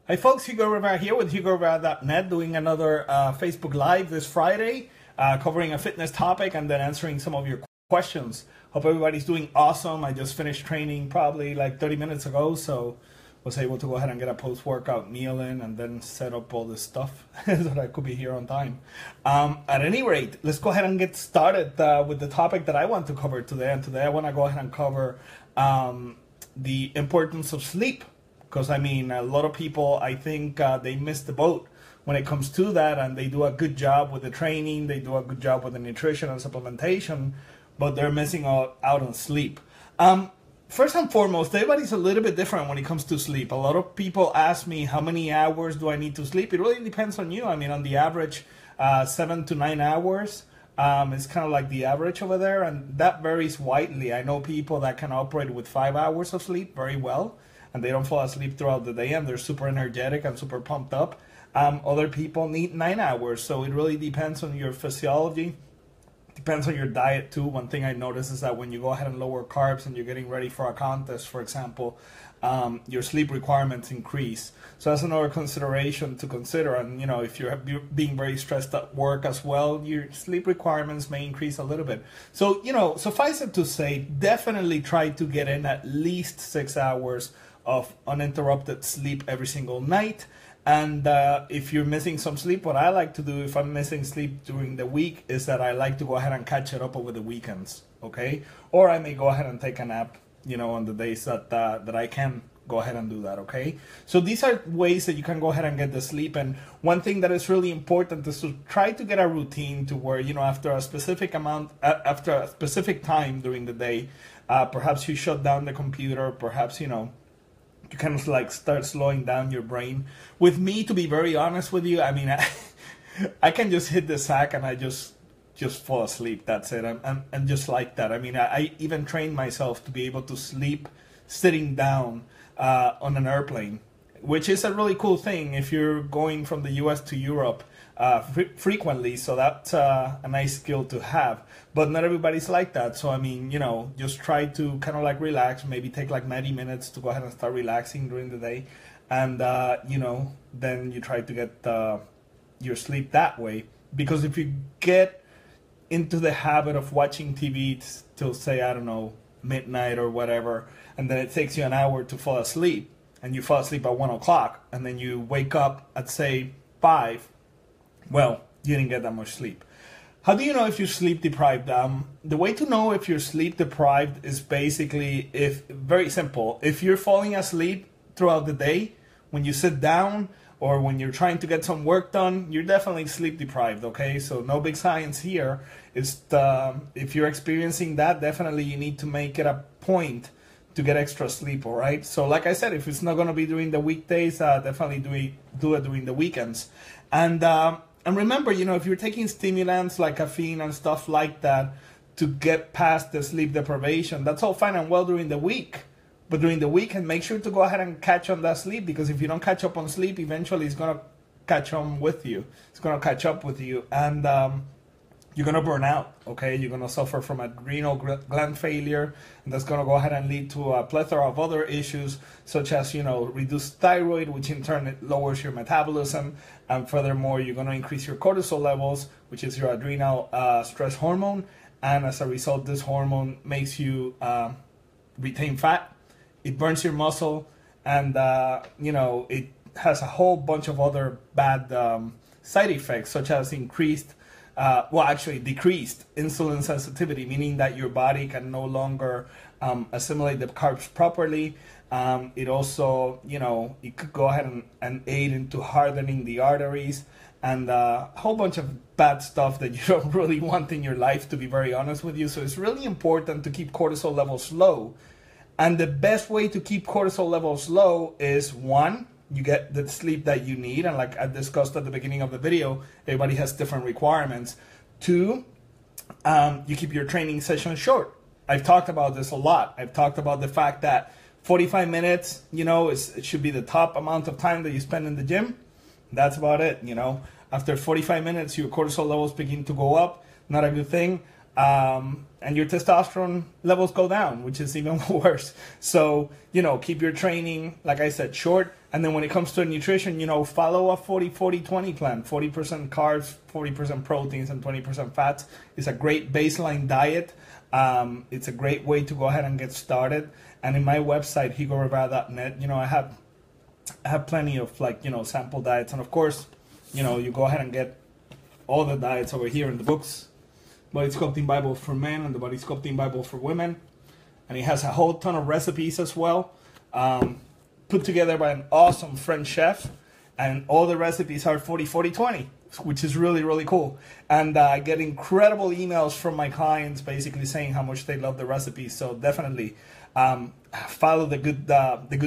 Hi folks, Hugo Rivera here with HugoRiveraFitness doing another Facebook Live this Friday, covering a fitness topic and then answering some of your questions. Hope everybody's doing awesome. I just finished training probably like 30 minutes ago, so was able to go ahead and get a post-workout meal in and then set up all this stuff so that I could be here on time. At any rate, let's go ahead and get started with the topic that I want to cover today. And today I want to go ahead and cover the importance of sleep. Because, I mean, a lot of people, I think they miss the boat when it comes to that, and they do a good job with the training, they do a good job with the nutrition and supplementation, but they're missing out on sleep. First and foremost, everybody's a little bit different when it comes to sleep. A lot of people ask me, how many hours do I need to sleep? It really depends on you. I mean, on the average, 7 to 9 hours. It's kind of like the average over there, and that varies widely. I know people that can operate with 5 hours of sleep very well, and they don't fall asleep throughout the day, and they're super energetic and super pumped up. Other people need 9 hours, so it really depends on your physiology. Depends on your diet too. One thing I notice is that when you go ahead and lower carbs and you're getting ready for a contest, for example, your sleep requirements increase. So that's another consideration to consider. And you know, if you're being very stressed at work as well, your sleep requirements may increase a little bit. So, you know, suffice it to say, definitely try to get in at least 6 hours of uninterrupted sleep every single night. And if you're missing some sleep, what I like to do if I'm missing sleep during the week is that I like to go ahead and catch it up over the weekends, okay? Or I may go ahead and take a nap, you know, on the days that that I can go ahead and do that, okay? So these are ways that you can go ahead and get the sleep. And one thing that is really important is to try to get a routine to where, you know, after a specific time during the day, perhaps you shut down the computer, perhaps, you know, you kind of like start slowing down your brain. With me, to be very honest with you, I mean, I can just hit the sack and I just fall asleep. That's it. I'm just like that. I mean, I even trained myself to be able to sleep sitting down on an airplane, which is a really cool thing if you're going from the US to Europe frequently. So that's a nice skill to have. But not everybody's like that. So, I mean, you know, just try to kind of like relax, maybe take like 90 minutes to go ahead and start relaxing during the day. And, you know, then you try to get your sleep that way. Because if you get into the habit of watching TV till, say, I don't know, midnight or whatever, and then it takes you an hour to fall asleep, and you fall asleep at 1 o'clock, and then you wake up at, say, 5, well, you didn't get that much sleep. How do you know if you're sleep deprived? The way to know if you're sleep deprived is basically, very simple. If you're falling asleep throughout the day, when you sit down or when you're trying to get some work done, you're definitely sleep deprived, okay? So no big science here. If you're experiencing that, definitely you need to make it a point to get extra sleep, all right? So like I said, if it's not going to be during the weekdays, definitely do it during the weekends. And remember, you know, if you're taking stimulants like caffeine and stuff like that to get past the sleep deprivation, that's all fine and well during the week. But during the weekend, make sure to go ahead and catch on that sleep, because if you don't catch up on sleep, eventually it's going to catch on with you. It's going to catch up with you, and you're going to burn out, okay? You're going to suffer from adrenal gland failure, and that's going to go ahead and lead to a plethora of other issues, such as, you know, reduced thyroid, which in turn it lowers your metabolism, and furthermore, you're going to increase your cortisol levels, which is your adrenal stress hormone, and as a result, this hormone makes you retain fat. It burns your muscle, and, you know, it has a whole bunch of other bad side effects, such as decreased insulin sensitivity, meaning that your body can no longer assimilate the carbs properly. It also, you know, it could go ahead and aid into hardening the arteries, and a whole bunch of bad stuff that you don't really want in your life, to be very honest with you. So it's really important to keep cortisol levels low. And the best way to keep cortisol levels low is, one, you get the sleep that you need, and like I discussed at the beginning of the video, everybody has different requirements. 2, you keep your training session short. I've talked about this a lot. I've talked about the fact that 45 minutes, you know, it should be the top amount of time that you spend in the gym. That's about it, you know. After 45 minutes, your cortisol levels begin to go up. Not a good thing. and your testosterone levels go down, which is even worse. So, keep your training, like I said, short. And then when it comes to nutrition, follow a 40-40-20 plan. 40% carbs, 40% proteins, and 20% fats. It's a great baseline diet. It's a great way to go ahead and get started. And in my website, HugoRivera.net, I have plenty of sample diets. And of course, you go ahead and get all the diets over here in the books. Body Sculpting Bible for Men and the Body Sculpting Bible for Women. And it has a whole ton of recipes as well, put together by an awesome French chef. And all the recipes are 40-40-20, which is really, really cool. And I get incredible emails from my clients basically saying how much they love the recipes. So definitely follow the good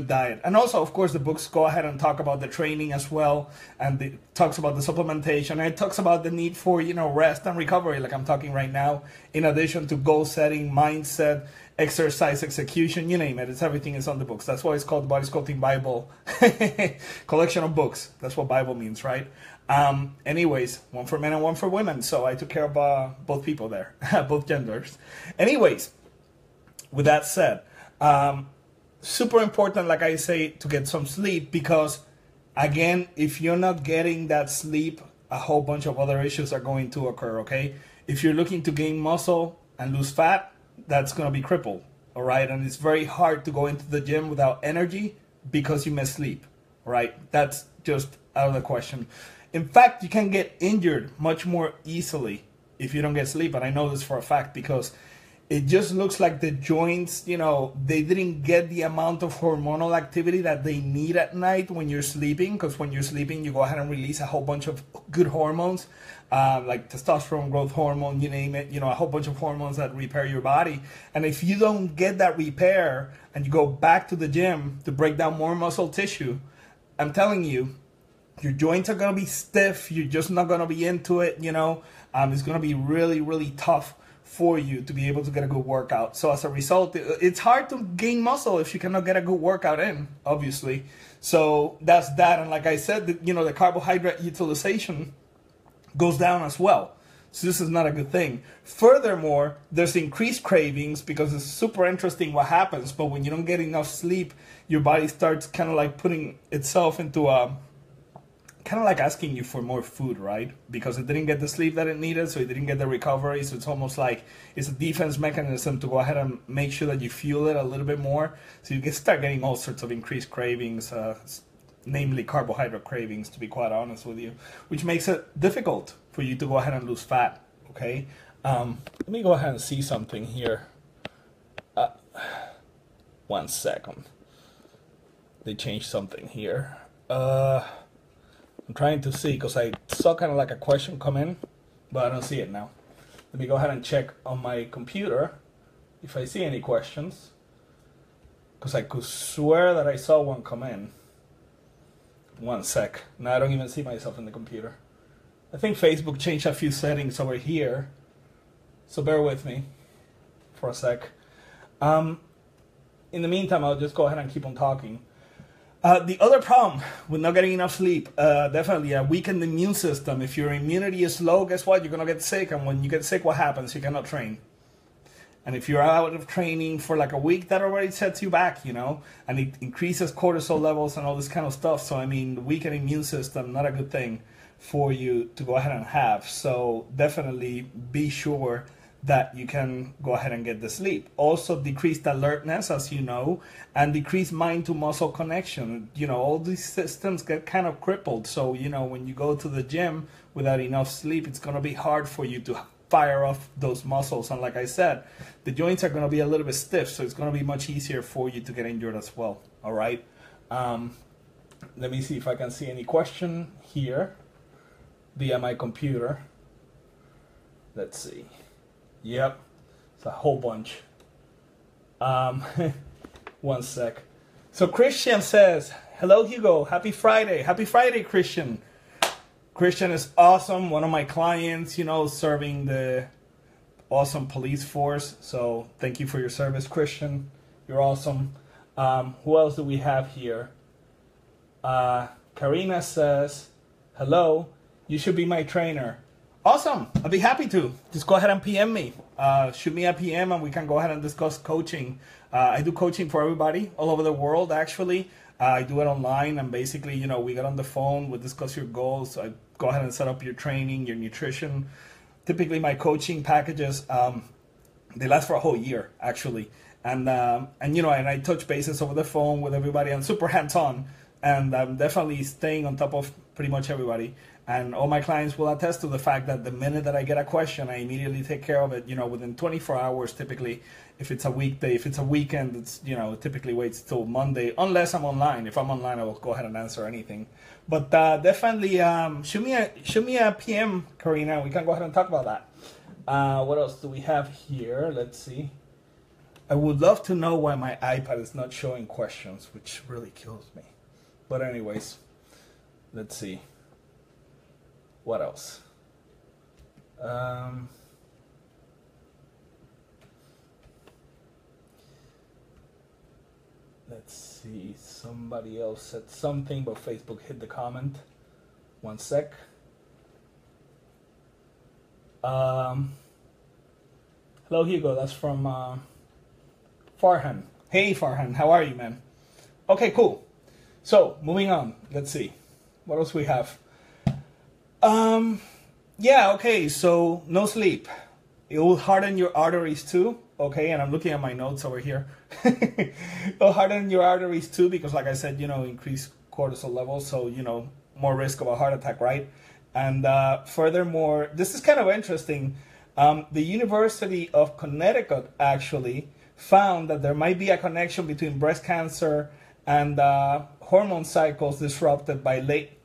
diet. And also, of course, the books go ahead and talk about the training as well, and it talks about the supplementation, and it talks about the need for rest and recovery, like I'm talking right now, in addition to goal setting, mindset, exercise execution, you name it. Everything is on the books. That's why it's called the Body Sculpting Bible collection of books. That's what Bible means, right? Anyways, one for men and one for women. So I took care of both people there, both genders. Anyways, with that said, super important, like I say, to get some sleep, because again, if you're not getting that sleep, a whole bunch of other issues are going to occur, okay? If you're looking to gain muscle and lose fat, that's going to be crippled, all right? And it's very hard to go into the gym without energy because you miss sleep, right? That's just out of the question. In fact, you can get injured much more easily if you don't get sleep, and I know this for a fact because it just looks like the joints, they didn't get the amount of hormonal activity that they need at night when you're sleeping, because when you're sleeping, you go ahead and release a whole bunch of good hormones, like testosterone, growth hormone, you name it, a whole bunch of hormones that repair your body. And if you don't get that repair and you go back to the gym to break down more muscle tissue, I'm telling you, your joints are going to be stiff. You're just not going to be into it, It's going to be really, really tough for you to be able to get a good workout. So as a result, it's hard to gain muscle if you cannot get a good workout in, obviously. So that's that. And like I said, the carbohydrate utilization goes down as well. So this is not a good thing. Furthermore, there's increased cravings, because it's super interesting what happens. But when you don't get enough sleep, your body starts kind of like putting itself into a kind of like asking you for more food, right? Because it didn't get the sleep that it needed, so it didn't get the recovery. So it's almost like it's a defense mechanism to go ahead and make sure that you fuel it a little bit more. So you can start getting all sorts of increased cravings, namely carbohydrate cravings, to be quite honest with you, which makes it difficult for you to go ahead and lose fat, okay? Let me go ahead and see something here. 1 second. They changed something here. I'm trying to see, because I saw kind of like a question come in, but I don't see it now. Let me go ahead and check on my computer if I see any questions, because I could swear that I saw one come in. 1 sec. Now I don't even see myself in the computer. I think Facebook changed a few settings over here, so bear with me for a sec. In the meantime, I'll just go ahead and keep on talking. The other problem with not getting enough sleep, definitely a weakened immune system. If your immunity is low, guess what? You're going to get sick. And when you get sick, what happens? You cannot train. And if you're out of training for like a week, that already sets you back, and it increases cortisol levels and all this kind of stuff. So, I mean, the weakened immune system, not a good thing for you to go ahead and have. So definitely be sure that you can go ahead and get the sleep. Also decreased alertness, as you know, and decreased mind to muscle connection. All these systems get kind of crippled. So, when you go to the gym without enough sleep, it's going to be hard for you to fire off those muscles. And like I said, the joints are going to be a little bit stiff, so it's going to be much easier for you to get injured as well. All right. Let me see if I can see any question here via my computer. Let's see. Yep, it's a whole bunch. 1 sec. So Christian says, hello Hugo, happy Friday. Happy Friday, Christian. Christian is awesome, one of my clients, serving the awesome police force. So thank you for your service, Christian. You're awesome. Who else do we have here? Karina says, hello, you should be my trainer. Awesome. I'll be happy to. Just go ahead and PM me. Shoot me a PM and we can go ahead and discuss coaching. I do coaching for everybody all over the world, actually. I do it online, and basically, you know, we get on the phone, we discuss your goals. I go ahead and set up your training, your nutrition. Typically, my coaching packages, they last for a whole year, actually. And you know, and I touch bases over the phone with everybody. I'm super hands-on, and I'm definitely staying on top of pretty much everybody. And all my clients will attest to the fact that the minute that I get a question, I immediately take care of it, you know, within 24 hours, typically. If it's a weekday, if it's a weekend, it's, you know, it typically waits till Monday, unless I'm online. If I'm online, I will go ahead and answer anything. But definitely shoot me a PM, Karina. We can go ahead and talk about that. What else do we have here? Let's see. I would love to know why my iPad is not showing questions, which really kills me. But anyways, let's see. What else? Let's see. Somebody else said something, but Facebook hit the comment. One sec. Hello, Hugo. That's from Farhan. Hey, Farhan. How are you, man? Okay, cool. So, moving on. Let's see. What else we have? Yeah, okay. So, no sleep. It will harden your arteries too. Okay, and I'm looking at my notes over here. It'll harden your arteries too because, like I said, you know, increase cortisol levels. So, you know, more risk of a heart attack, right? And furthermore, this is kind of interesting. The University of Connecticut actually found that there might be a connection between breast cancer and hormone cycles disrupted by late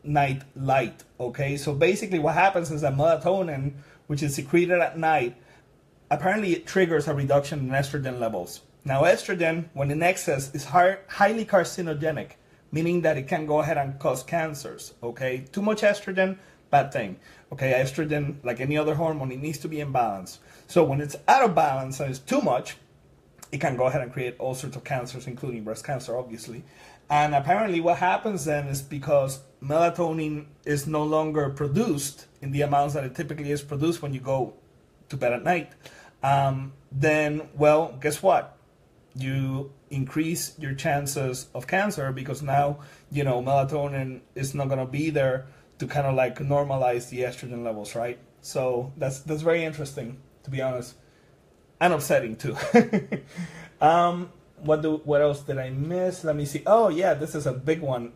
night light. Okay, so basically what happens is that melatonin, which is secreted at night, apparently it triggers a reduction in estrogen levels. Now estrogen, when in excess, is highly carcinogenic, meaning that it can go ahead and cause cancers. Okay, too much estrogen, bad thing. Okay, estrogen, like any other hormone, it needs to be in balance. So when it's out of balance and it's too much, it can go ahead and create all sorts of cancers, including breast cancer, obviously. And apparently what happens then is because melatonin is no longer produced in the amounts that it typically is produced when you go to bed at night, then, well, guess what? You increase your chances of cancer because now, you know, melatonin is not going to be there to kind of like normalize the estrogen levels, right? So that's very interesting, to be honest, and upsetting too. What else did I miss? Let me see. Oh yeah, this is a big one.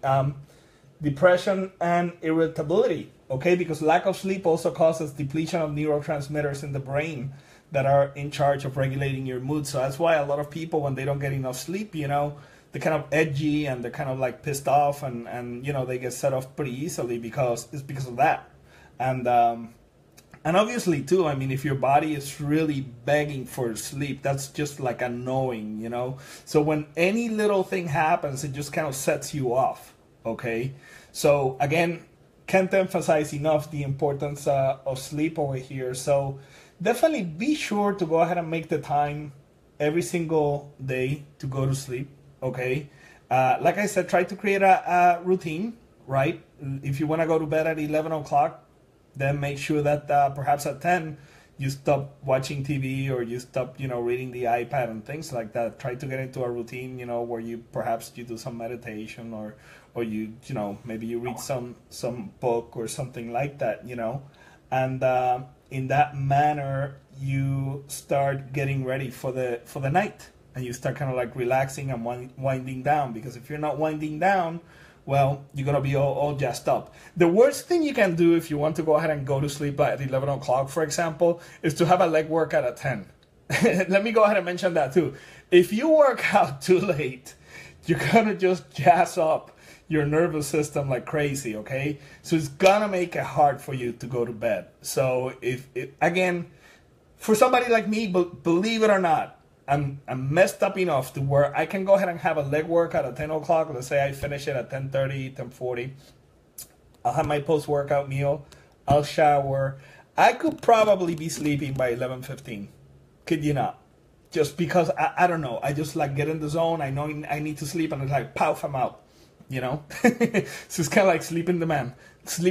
Depression and irritability. Okay, because lack of sleep also causes depletion of neurotransmitters in the brain that are in charge of regulating your mood. So that's why a lot of people, when they don't get enough sleep, you know, they're kind of edgy and they're kind of like pissed off, and you know, they get set off pretty easily because of that. And obviously too, I mean, if your body is really begging for sleep, that's just like annoying, you know. So when any little thing happens, it just kind of sets you off. Okay, so again, can't emphasize enough the importance of sleep over here. So definitely be sure to go ahead and make the time every single day to go to sleep. Okay, like I said, try to create a routine, right? If you want to go to bed at 11 o'clock, then make sure that perhaps at 10 you stop watching TV or you stop, you know, reading the iPad and things like that. Try to get into a routine, you know, where you perhaps you do some meditation or you know, maybe you read some book or something like that, you know. And in that manner, you start getting ready for the night, and you start kind of like relaxing and winding down. Because if you're not winding down, well, you're going to be all jazzed up. The worst thing you can do if you want to go ahead and go to sleep at 11 o'clock, for example, is to have a leg workout at 10. Let me go ahead and mention that too. If you work out too late, you're going to just jazz up your nervous system like crazy, okay? So it's going to make it hard for you to go to bed. So again, for somebody like me, believe it or not, I'm messed up enough to where I can go ahead and have a leg workout at 10 o'clock. Let's say I finish it at 10:30, 10:40. I'll have my post-workout meal. I'll shower. I could probably be sleeping by 11:15. Kid you not. Just because, I don't know. I just like get in the zone. I know I need to sleep and it's like, poof, I'm out. you know. So it's kind of like sleep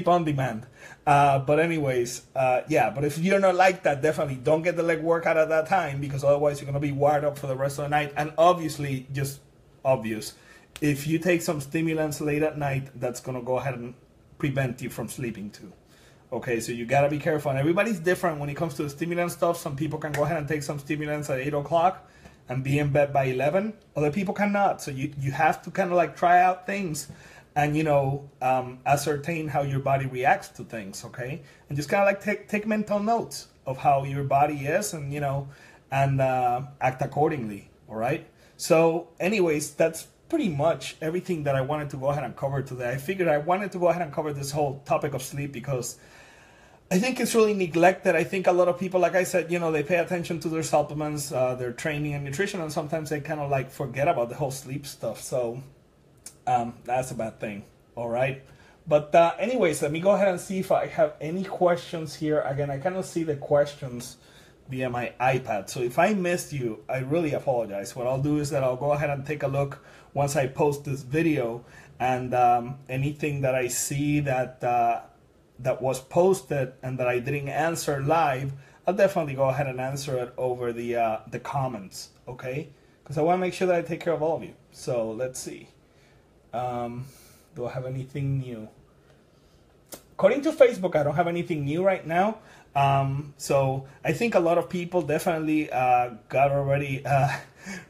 on demand. But anyways, yeah, but if you're not like that, definitely don't get the leg workout at that time, because otherwise you're going to be wired up for the rest of the night. And obviously, just obvious, if you take some stimulants late at night, that's going to go ahead and prevent you from sleeping too. Okay, so you got to be careful. And everybody's different when it comes to the stimulant stuff. Some people can go ahead and take some stimulants at 8 o'clock and be in bed by 11. Other people cannot. So you have to kind of like try out things and, you know, ascertain how your body reacts to things, okay? And just kind of like take mental notes of how your body is, and, you know, and act accordingly, all right? So anyways, that's pretty much everything that I wanted to go ahead and cover today. I figured I wanted to go ahead and cover this whole topic of sleep because I think it's really neglected. I think a lot of people, like I said, you know, they pay attention to their supplements, their training and nutrition, and sometimes they kind of like forget about the whole sleep stuff. So that's a bad thing. All right. But anyways, let me go ahead and see if I have any questions here. Again, I cannot see the questions via my iPad. So if I missed you, I really apologize. What I'll do is that I'll go ahead and take a look once I post this video, and anything that I see that that was posted and that I didn't answer live, I'll definitely go ahead and answer it over the comments, okay? Because I want to make sure that I take care of all of you. So let's see. Do I have anything new? According to Facebook, I don't have anything new right now. So I think a lot of people definitely got already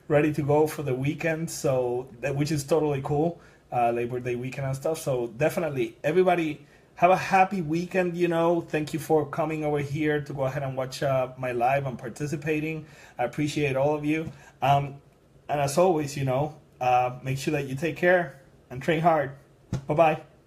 ready to go for the weekend, so which is totally cool, Labor Day weekend and stuff. So definitely, everybody have a happy weekend. You know, thank you for coming over here to go ahead and watch my live and participating. I appreciate all of you. And as always, you know, make sure that you take care and train hard. Bye bye.